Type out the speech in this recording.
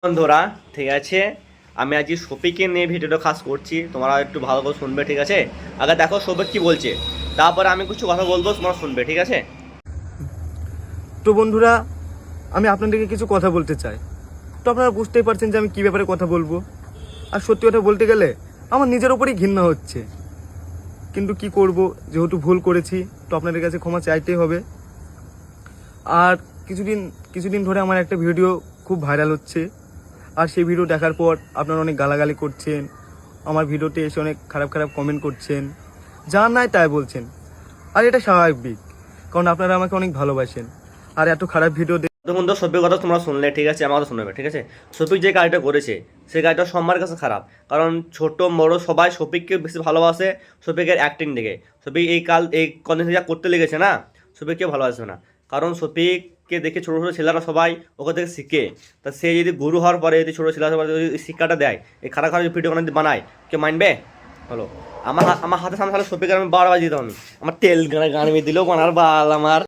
বন্ধুরা, ঠিক আছে। আমি আজকে শফিককে নিয়ে ভিডিওটা খাস করছি, তোমরা একটু ভালো করে শুনবে, ঠিক আছে। আগে দেখো শফিক কি বলছে, তারপরে আমি কিছু কথা বলবো, তোমরা শুনবে, ঠিক আছে। তো বন্ধুরা, আমি আপনাদেরকে কিছু কথা বলতে চাই। তো আপনারা বুঝতেই পারছেন যে আমি কী ব্যাপারে কথা বলবো। আর সত্যি কথা বলতে গেলে আমার নিজের ওপরই ঘৃণা হচ্ছে, কিন্তু কি করব, যেহেতু ভুল করেছি তো আপনাদের কাছে ক্ষমা চাইতেই হবে। আর কিছুদিন ধরে আমার একটা ভিডিও খুব ভাইরাল হচ্ছে, আর সেই ভিডিও দেখার পর আপনারা অনেক গালাগালি করছেন, আমার ভিডিওতে এসে অনেক খারাপ খারাপ কমেন্ট করছেন, যা নাই তাই বলছেন। আর এটা স্বাভাবিক, কারণ আপনারা আমাকে অনেক ভালোবাসেন। আর এত খারাপ ভিডিও তো বন্ধু, শফিকের কথা তোমরা শুনলে, ঠিক আছে, আমার কথা শুনবে, ঠিক আছে। শফিক যে কাজটা করেছে সেই কাজটা সবার কাছে খারাপ, কারণ ছোট বড় সবাই শফিককে বেশি ভালোবাসে শফিকের অ্যাক্টিং দেখে। শফিক এই কদিন যা করতে লেগেছে না, শফিককে ভালোবাসবে না, কারণ শফিককে দেখে ছোটো ছোটো ছেলেরা সবাই ওকে থেকে শিখে। তা সে যদি গুরু হওয়ার পরে যদি ছোটো ছেলেরা সবাই যদি শিক্ষাটা দেয়, এই খারাপ খারাপ ভিডিও যদি বানায়, কে মানবে? হলো আমার হাতে সামনে শফিকের আমি বারবার দিতাম, আমি আমার তেল গান গান দিলেও বানার বাল আমার।